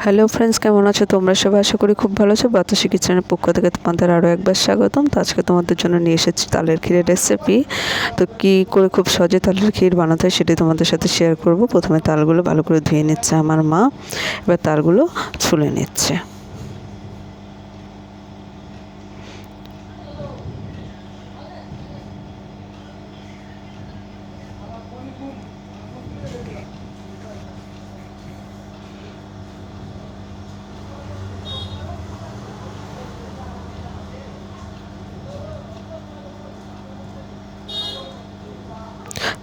Hello friends, কেমন আছো তোমরা সবাই? আশা করি খুব ভালো আছো। বাতাসি কিচেনের পক্ষ থেকে তোমাদের আরও একবার স্বাগতম। তো আজকে তোমাদের জন্য নিয়ে এসেছি তালের ক্ষীরের রেসিপি। তো কী করে খুব সহজে তালের ক্ষীর বানাতে হয় সেটাই তোমাদের সাথে শেয়ার করব। প্রথমে তালগুলো ভালো করে ধুয়ে নিচ্ছে আমার মা, এবার তালগুলো ছুলে নিচ্ছে।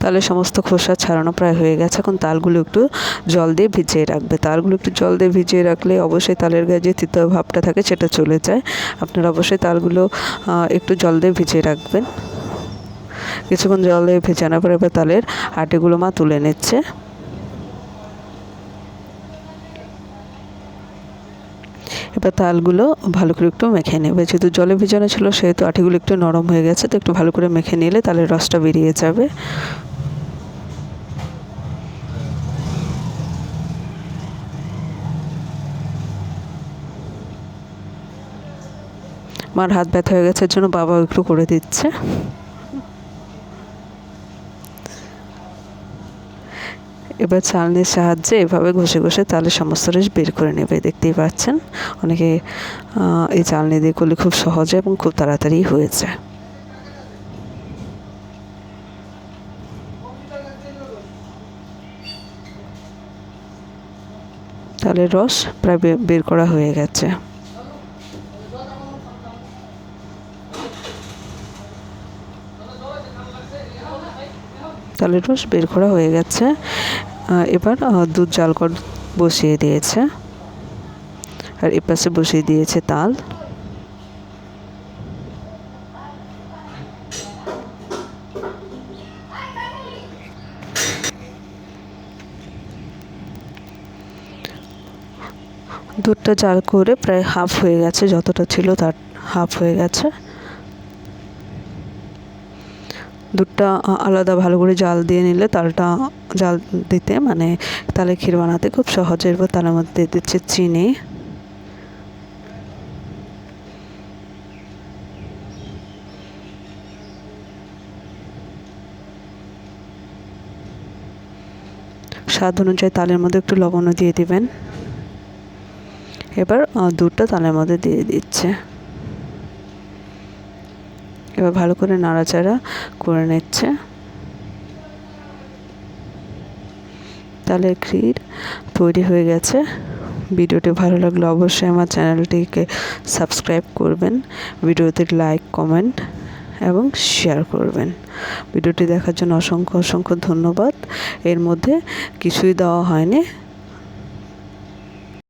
তালের সমস্ত খোসা ছাড়ানো প্রায় হয়ে গেছে। এখন তালগুলো একটু জল দিয়ে ভিজিয়ে রাখবে। তালগুলো একটু জল দিয়ে ভিজিয়ে রাখলে অবশ্যই তালের গায়ে যে তিতো ভাবটা থাকে সেটা চলে যায়। আপনারা অবশ্যই তালগুলো একটু জল দিয়ে ভিজিয়ে রাখবেন। কিছুক্ষণ জল দিয়ে ভেজানোর পরে এবার তালের আটিগুলো মা তুলে নিচ্ছে। এবার তালগুলো ভালো করে একটু মেখে নেবে। যেহেতু জলে ভেজানো ছিল সেহেতু আটিগুলো একটু নরম হয়ে গেছে, তো একটু ভালো করে মেখে নিলে তালের রসটা বেরিয়ে যাবে। মার হাত ব্যথা হয়ে গেছে, এর জন্য বাবা একটু করে দিচ্ছে। এবার চালনির সাহায্যে এভাবে ঘষে ঘষে তালের সমস্ত রস বের করে নেবে। দেখতেই পাচ্ছেন অনেকে এই চালনি দিয়ে করলে খুব সহজে এবং খুব তাড়াতাড়ি হয়ে যায়। তালের রস প্রায় বের করা হয়ে গেছে। তালের রস বের করা হয়ে গেছে। এবার দুধ জাল কর বসিয়ে দিয়েছে, আর এপাশে বসিয়ে দিয়েছে তাল। দুধটা জাল করে প্রায় হাফ হয়ে গেছে, যতটা ছিল তার হাফ হয়ে গেছে। দুধটা আলাদা ভালো করে জাল দিয়ে নিলে তালটা জাল দিতে মানে তালের ক্ষীর বানাতে খুব সহজে। এরপর তালের মধ্যে দিয়ে দিচ্ছে চিনি, স্বাদ অনুযায়ী তালের মধ্যে একটু লবণও দিয়ে দিবেন। এবার দুধটা তালের মধ্যে দিয়ে দিচ্ছে। এবার ভালো করে নাড়াচাড়া করে নিচ্ছে। তালের ক্ষীর তৈরি হয়ে গেছে। ভিডিওটি ভালো লাগলে অবশ্যই আমার চ্যানেলটিকে সাবস্ক্রাইব করবেন, ভিডিওতে লাইক, কমেন্ট এবং শেয়ার করবেন। ভিডিওটি দেখার জন্য অসংখ্য অসংখ্য ধন্যবাদ। এর মধ্যে কিছুই দেওয়া হয়নি,